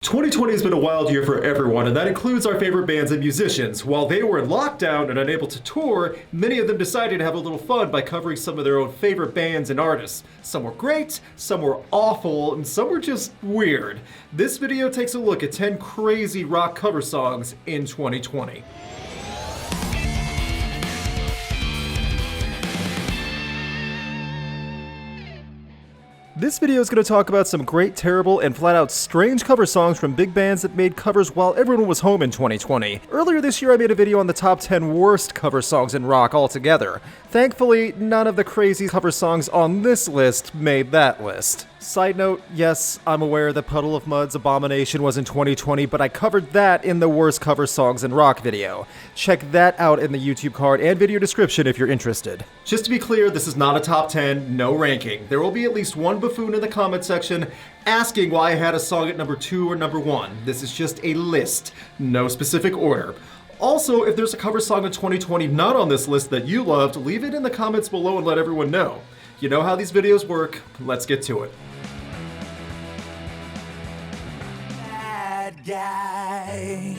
2020 has been a wild year for everyone, and that includes our favorite bands and musicians. While they were in lockdown and unable to tour, many of them decided to have a little fun by covering some of their own favorite bands and artists. Some were great, some were awful, and some were just weird. This video takes a look at 10 crazy rock cover songs in 2020. This video is going to talk about some great, terrible, and flat-out strange cover songs from big bands that made covers while everyone was home in 2020. Earlier this year, I made a video on the top 10 worst cover songs in rock altogether. Thankfully, none of the crazy cover songs on this list made that list. Side note, yes, I'm aware that Puddle of Mud's Abomination was in 2020, but I covered that in the worst cover songs in rock video. Check that out in the YouTube card and video description if you're interested. Just to be clear, this is not a top 10, no ranking. There will be at least one buffoon in the comment section asking why I had a song at number 2 or number 1. This is just a list, no specific order. Also, if there's a cover song in 2020 not on this list that you loved, leave it in the comments below and let everyone know. You know how these videos work, let's get to it. Guy.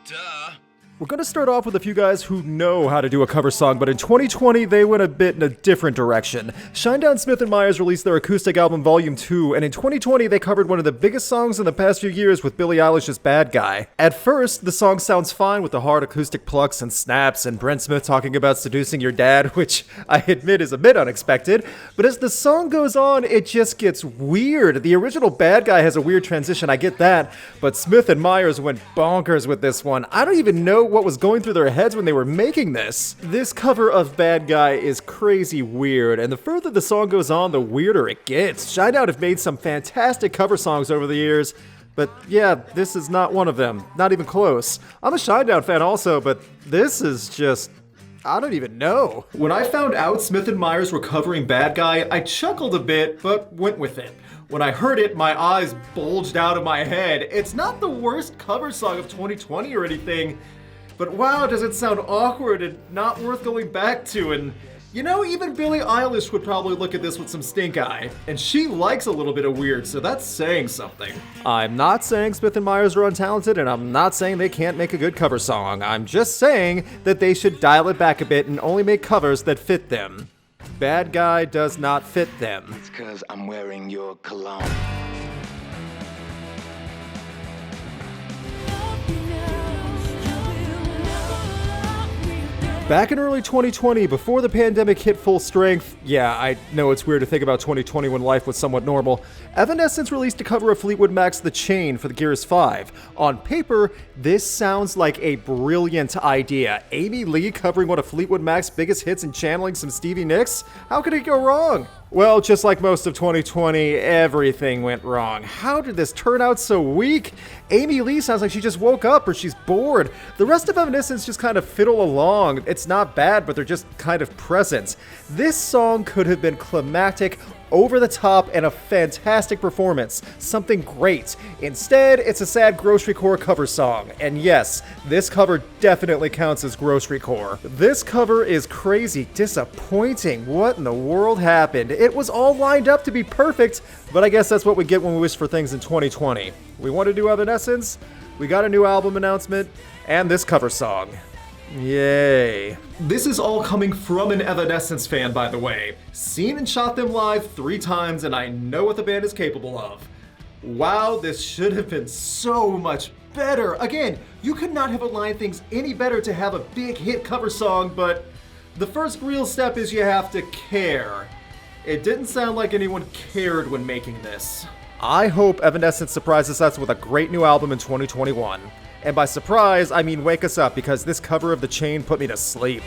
Duh. We're going to start off with a few guys who know how to do a cover song, but in 2020 they went a bit in a different direction. Shinedown Smith & Myers released their acoustic album Volume 2, and in 2020 they covered one of the biggest songs in the past few years with Billie Eilish's Bad Guy. At first, the song sounds fine with the hard acoustic plucks and snaps and Brent Smith talking about seducing your dad, which I admit is a bit unexpected, but as the song goes on, it just gets weird. The original Bad Guy has a weird transition, I get that, but Smith & Myers went bonkers with this one. I don't even know what was going through their heads when they were making this. This cover of Bad Guy is crazy weird, and the further the song goes on, the weirder it gets. Shinedown have made some fantastic cover songs over the years, but yeah, this is not one of them. Not even close. I'm a Shinedown fan also, but this is just... I don't even know. When I found out Smith & Myers were covering Bad Guy, I chuckled a bit, but went with it. When I heard it, my eyes bulged out of my head. It's not the worst cover song of 2020 or anything, but wow, does it sound awkward and not worth going back to, and you know, even Billie Eilish would probably look at this with some stink eye. And she likes a little bit of weird, so that's saying something. I'm not saying Smith & Myers are untalented, and I'm not saying they can't make a good cover song. I'm just saying that they should dial it back a bit and only make covers that fit them. Bad Guy does not fit them. It's 'cause I'm wearing your cologne. Back in early 2020, before the pandemic hit full strength, yeah, I know it's weird to think about 2020 when life was somewhat normal, Evanescence released a cover of Fleetwood Mac's The Chain for the Gears 5. On paper, this sounds like a brilliant idea. Amy Lee covering one of Fleetwood Mac's biggest hits and channeling some Stevie Nicks? How could it go wrong? Well, just like most of 2020, everything went wrong. How did this turn out so weak? Amy Lee sounds like she just woke up or she's bored. The rest of Evanescence just kind of fiddle along. It's not bad, but they're just kind of present. This song could have been climactic, over the top, and a fantastic performance. Something great. Instead, it's a sad Grocerycore cover song. And yes, this cover definitely counts as Grocerycore. This cover is crazy disappointing. What in the world happened? It was all lined up to be perfect, but I guess that's what we get when we wish for things in 2020. We want to do Evanescence, we got a new album announcement, and this cover song. Yay. This is all coming from an Evanescence fan, by the way. Seen and shot them live 3 times, and I know what the band is capable of. Wow, this should have been so much better. Again, you could not have aligned things any better to have a big hit cover song, but the first real step is you have to care. It didn't sound like anyone cared when making this. I hope Evanescence surprises us with a great new album in 2021. And by surprise, I mean wake us up, because this cover of The Chain put me to sleep.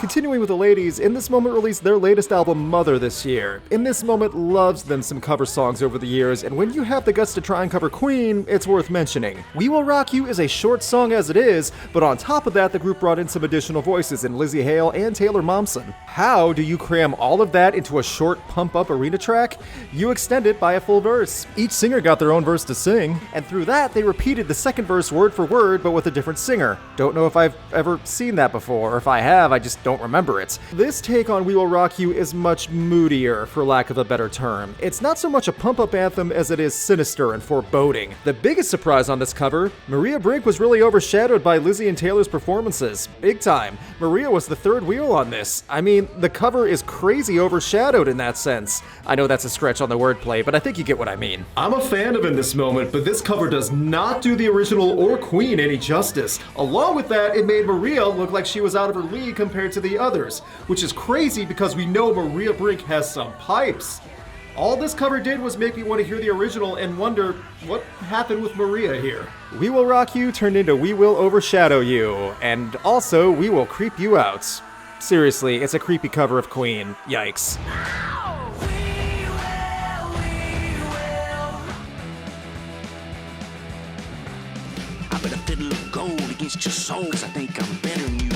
Continuing with the ladies, In This Moment released their latest album, Mother, this year. In This Moment loves them some cover songs over the years, and when you have the guts to try and cover Queen, it's worth mentioning. We Will Rock You is a short song as it is, but on top of that, the group brought in some additional voices in Lizzie Hale and Taylor Momsen. How do you cram all of that into a short pump-up arena track? You extend it by a full verse. Each singer got their own verse to sing, and through that, they repeated the second verse word for word, but with a different singer. Don't know if I've ever seen that before, or if I have, I just don't remember it. This take on We Will Rock You is much moodier, for lack of a better term. It's not so much a pump-up anthem as it is sinister and foreboding. The biggest surprise on this cover, Maria Brink was really overshadowed by Lizzie and Taylor's performances. Big time. Maria was the third wheel on this. I mean, the cover is crazy overshadowed in that sense. I know that's a stretch on the wordplay, but I think you get what I mean. I'm a fan of In This Moment, but this cover does not do the original or Queen any justice. Along with that, it made Maria look like she was out of her league compared to the others, which is crazy because we know Maria Brink has some pipes. All this cover did was make me want to hear the original and wonder what happened with Maria here. We Will Rock You turned into We Will Overshadow You, and also We Will Creep You Out. Seriously, it's a creepy cover of Queen. Yikes. Against your soul, 'cause I think I'm better than you.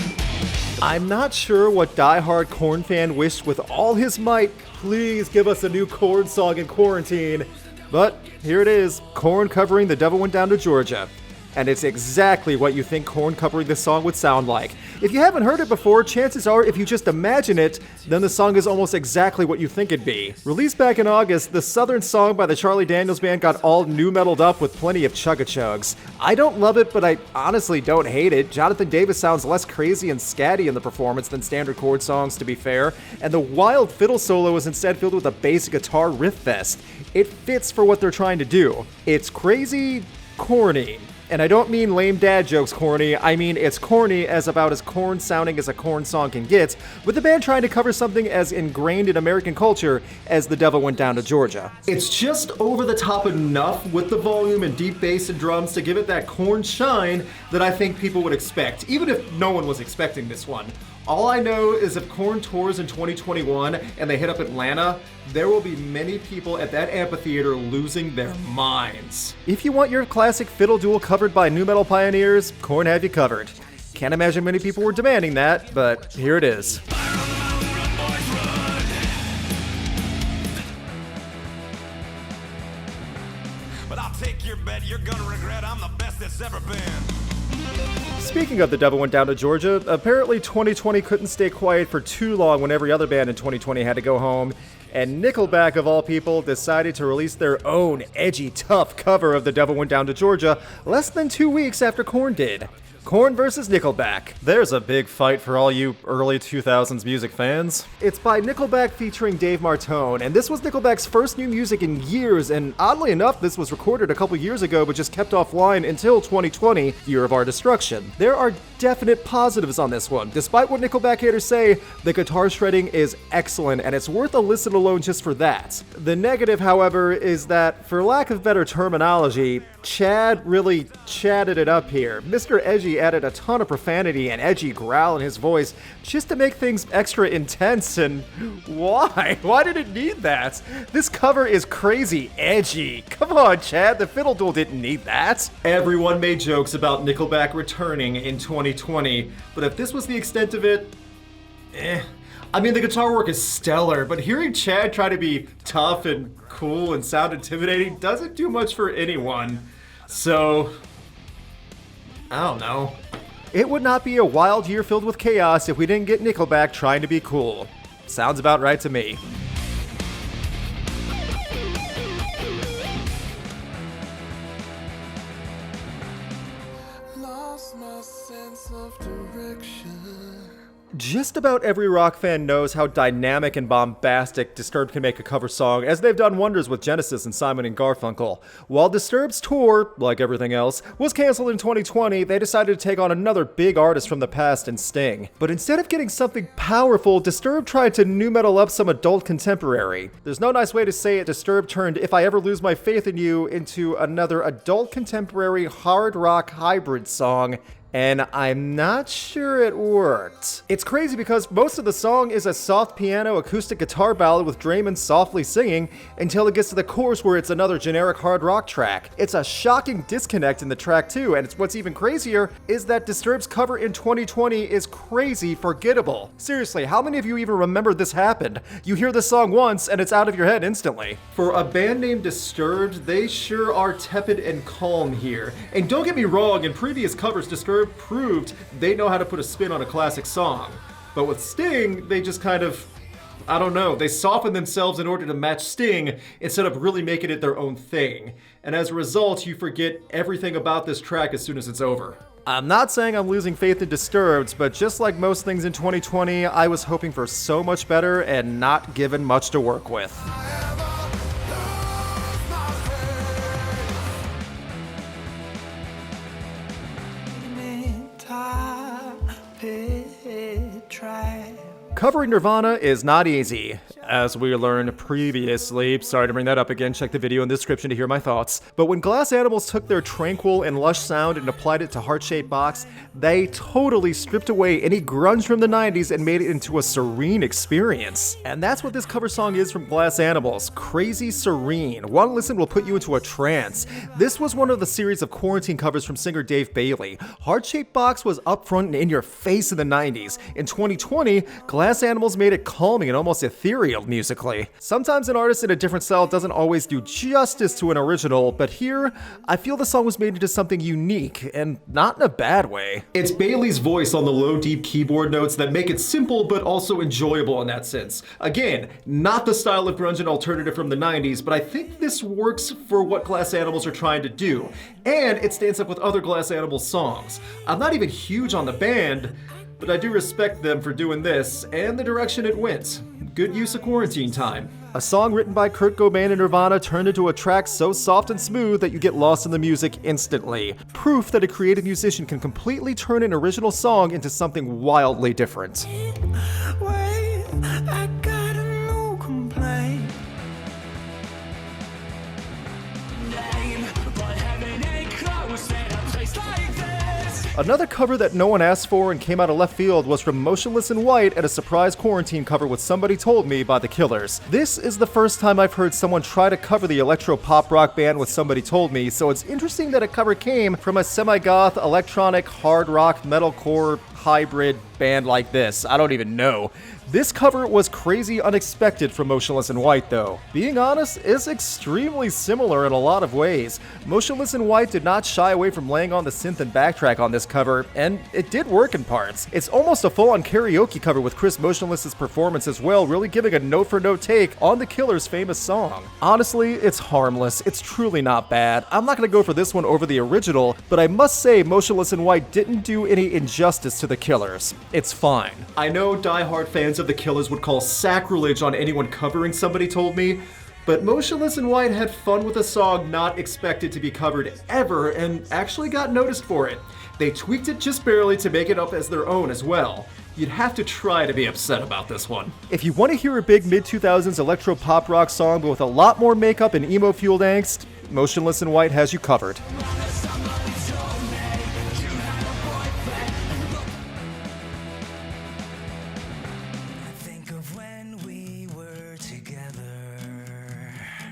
I'm not sure what diehard Korn fan wished with all his might, please give us a new Korn song in quarantine. But here it is, Korn covering The Devil Went Down to Georgia. And it's exactly what you think Korn covering this song would sound like. If you haven't heard it before, chances are if you just imagine it, then the song is almost exactly what you think it'd be. Released back in August, the Southern song by the Charlie Daniels Band got all new metaled up with plenty of chugga-chugs. I don't love it, but I honestly don't hate it. Jonathan Davis sounds less crazy and scatty in the performance than standard chord songs, to be fair, and the wild fiddle solo is instead filled with a bass guitar riff fest. It fits for what they're trying to do. It's crazy, corny. And I don't mean lame dad jokes corny, I mean it's corny as about as Korn sounding as a Korn song can get, with the band trying to cover something as ingrained in American culture as The Devil Went Down to Georgia. It's just over the top enough with the volume and deep bass and drums to give it that Korn shine that I think people would expect, even if no one was expecting this one. All I know is if Korn tours in 2021 and they hit up Atlanta, there will be many people at that amphitheater losing their minds. If you want your classic fiddle duel covered by nu metal pioneers, Korn have you covered. Can't imagine many people were demanding that, but here it is. But I'll take your bet, you're gonna regret I'm the best that's ever been. Speaking of The Devil Went Down to Georgia, apparently 2020 couldn't stay quiet for too long when every other band in 2020 had to go home, and Nickelback, of all people, decided to release their own edgy, tough cover of The Devil Went Down to Georgia less than 2 weeks after Korn did. Korn versus Nickelback. There's a big fight for all you early 2000s music fans. It's by Nickelback featuring Dave Martone, and this was Nickelback's first new music in years, and oddly enough, this was recorded a couple years ago but just kept offline until 2020, year of our destruction. There are definite positives on this one. Despite what Nickelback haters say, the guitar shredding is excellent, and it's worth a listen alone just for that. The negative, however, is that, for lack of better terminology, Chad really chatted it up here. Mr. Edgy added a ton of profanity and edgy growl in his voice just to make things extra intense, and why? Why did it need that? This cover is crazy edgy. Come on, Chad, the fiddle duel didn't need that. Everyone made jokes about Nickelback returning in 2020, but if this was the extent of it, I mean, the guitar work is stellar, but hearing Chad try to be tough and cool and sound intimidating doesn't do much for anyone. So, I don't know. It would not be a wild year filled with chaos if we didn't get Nickelback trying to be cool. Sounds about right to me. Lost my sense of direction. Just about every rock fan knows how dynamic and bombastic Disturbed can make a cover song, as they've done wonders with Genesis and Simon and Garfunkel. While Disturbed's tour, like everything else, was canceled in 2020, they decided to take on another big artist from the past in Sting. But instead of getting something powerful, Disturbed tried to nu metal up some adult contemporary. There's no nice way to say it. Disturbed turned If I Ever Lose My Faith in You into another adult contemporary hard rock hybrid song, and I'm not sure it worked. It's crazy because most of the song is a soft piano acoustic guitar ballad with Draymond softly singing until it gets to the chorus where it's another generic hard rock track. It's a shocking disconnect in the track too, and what's even crazier is that Disturbed's cover in 2020 is crazy forgettable. Seriously, how many of you even remember this happened? You hear this song once and it's out of your head instantly. For a band named Disturbed, they sure are tepid and calm here. And don't get me wrong, in previous covers, Disturbed proved they know how to put a spin on a classic song. But with Sting, they just kind of, I don't know, they soften themselves in order to match Sting instead of really making it their own thing. And as a result, you forget everything about this track as soon as it's over. I'm not saying I'm losing faith in Disturbed, but just like most things in 2020, I was hoping for so much better and not given much to work with. Covering Nirvana is not easy, as we learned previously. Sorry to bring that up again, check the video in the description to hear my thoughts. But when Glass Animals took their tranquil and lush sound and applied it to Heart-Shaped Box, they totally stripped away any grunge from the 90s and made it into a serene experience. And that's what this cover song is from Glass Animals, crazy serene. One listen will put you into a trance. This was one of the series of quarantine covers from singer Dave Bailey. Heart-Shaped Box was upfront and in your face in the 90s. In 2020, Glass Animals made it calming and almost ethereal musically. Sometimes an artist in a different style doesn't always do justice to an original, but here, I feel the song was made into something unique, and not in a bad way. It's Bailey's voice on the low, deep keyboard notes that make it simple but also enjoyable in that sense. Again, not the style of grunge and alternative from the 90s, but I think this works for what Glass Animals are trying to do, and it stands up with other Glass Animals songs. I'm not even huge on the band, but I do respect them for doing this, and the direction it went. Good use of quarantine time. A song written by Kurt Cobain and Nirvana turned into a track so soft and smooth that you get lost in the music instantly. Proof that a creative musician can completely turn an original song into something wildly different. Wait, I got a no complaint. Another cover that no one asked for and came out of left field was from Motionless in White at a surprise quarantine cover with Somebody Told Me by The Killers. This is the first time I've heard someone try to cover the electro pop rock band with Somebody Told Me, so it's interesting that a cover came from a semi-goth, electronic, hard rock, metalcore, hybrid band like this. I don't even know. This cover was crazy unexpected from Motionless in White though. Being honest, it's extremely similar in a lot of ways. Motionless in White did not shy away from laying on the synth and backtrack on this cover, and it did work in parts. It's almost a full-on karaoke cover with Chris Motionless's performance as well, really giving a note-for-note take on The Killers' famous song. Honestly, it's harmless. It's truly not bad. I'm not gonna go for this one over the original, but I must say Motionless in White didn't do any injustice to The Killers. It's fine. I know die-hard fans of The Killers would call sacrilege on anyone covering Somebody Told Me, but Motionless in White had fun with a song not expected to be covered ever and actually got noticed for it. They tweaked it just barely to make it up as their own as well. You'd have to try to be upset about this one. If you want to hear a big mid-2000s electro pop rock song but with a lot more makeup and emo-fueled angst, Motionless in White has you covered.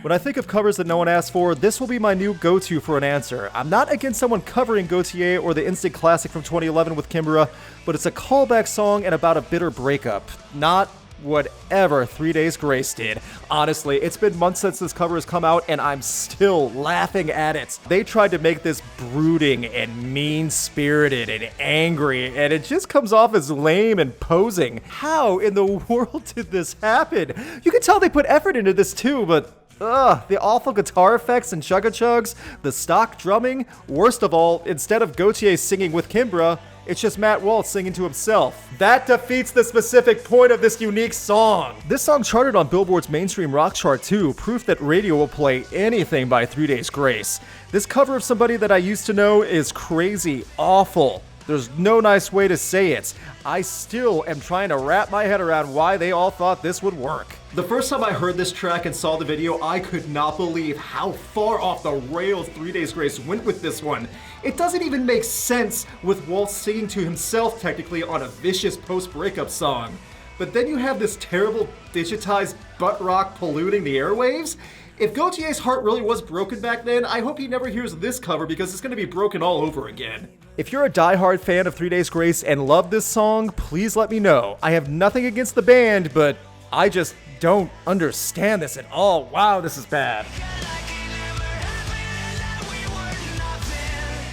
When I think of covers that no one asked for, this will be my new go-to for an answer. I'm not against someone covering Gautier or the instant classic from 2011 with Kimbra, but it's a callback song and about a bitter breakup, not whatever 3 Days Grace did. Honestly, it's been months since this cover has come out and I'm still laughing at it. They tried to make this brooding and mean-spirited and angry, and it just comes off as lame and posing. How in the world did this happen? You can tell they put effort into this too, but the awful guitar effects and chugga-chugs, the stock drumming. Worst of all, instead of Gautier singing with Kimbra, it's just Matt Waltz singing to himself. That defeats the specific point of this unique song. This song charted on Billboard's mainstream rock chart too, proof that radio will play anything by 3 Days Grace. This cover of Somebody That I Used to Know is crazy awful. There's no nice way to say it. I still am trying to wrap my head around why they all thought this would work. The first time I heard this track and saw the video, I could not believe how far off the rails 3 Days Grace went with this one. It doesn't even make sense with Walt singing to himself technically on a vicious post-breakup song. But then you have this terrible digitized butt rock polluting the airwaves. If Gautier's heart really was broken back then, I hope he never hears this cover because it's going to be broken all over again. If you're a diehard fan of 3 Days Grace and love this song, please let me know. I have nothing against the band, but I just don't understand this at all. Wow, this is bad.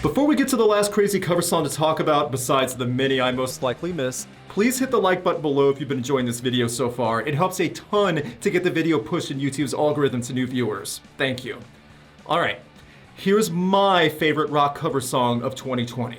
Before we get to the last crazy cover song to talk about, besides the many I most likely missed, please hit the like button below if you've been enjoying this video so far. It helps a ton to get the video pushed in YouTube's algorithm to new viewers. Thank you. Alright, here's my favorite rock cover song of 2020.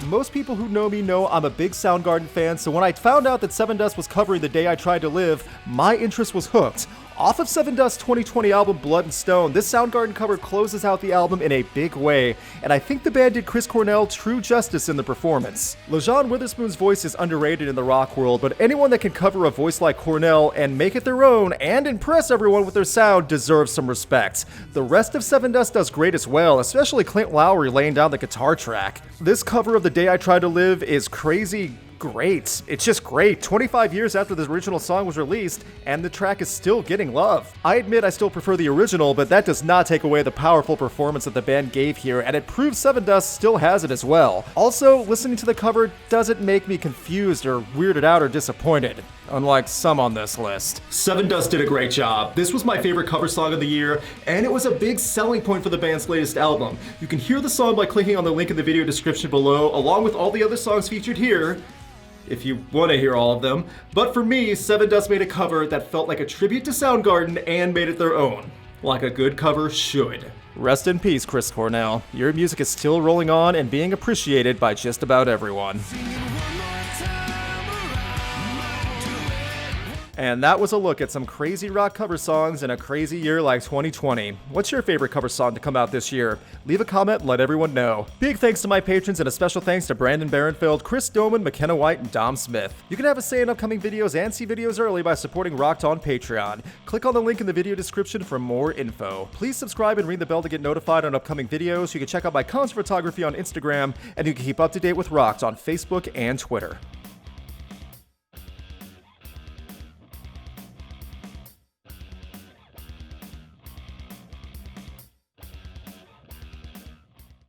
Most people who know me know I'm a big Soundgarden fan, so when I found out that Sevendust was covering The Day I Tried to Live, my interest was hooked. Off of Sevendust's 2020 album Blood and Stone, this Soundgarden cover closes out the album in a big way, and I think the band did Chris Cornell true justice in the performance. LaJean Witherspoon's voice is underrated in the rock world, but anyone that can cover a voice like Cornell and make it their own and impress everyone with their sound deserves some respect. The rest of Sevendust does great as well, especially Clint Lowry laying down the guitar track. This cover of The Day I Tried to Live is crazy great. It's just great. 25 years after the original song was released, and the track is still getting love. I admit I still prefer the original, but that does not take away the powerful performance that the band gave here, and it proves Sevendust still has it as well. Also, listening to the cover doesn't make me confused or weirded out or disappointed, unlike some on this list. Sevendust did a great job. This was my favorite cover song of the year, and it was a big selling point for the band's latest album. You can hear the song by clicking on the link in the video description below, along with all the other songs featured here, if you want to hear all of them. But for me, Sevendust made a cover that felt like a tribute to Soundgarden and made it their own, like a good cover should. Rest in peace, Chris Cornell. Your music is still rolling on and being appreciated by just about everyone. And that was a look at some crazy rock cover songs in a crazy year like 2020. What's your favorite cover song to come out this year? Leave a comment and let everyone know. Big thanks to my patrons and a special thanks to Brandon Barenfeld, Chris Doman, McKenna White, and Dom Smith. You can have a say in upcoming videos and see videos early by supporting Rocked on Patreon. Click on the link in the video description for more info. Please subscribe and ring the bell to get notified on upcoming videos. You can check out my concert photography on Instagram, and you can keep up to date with Rocked on Facebook and Twitter.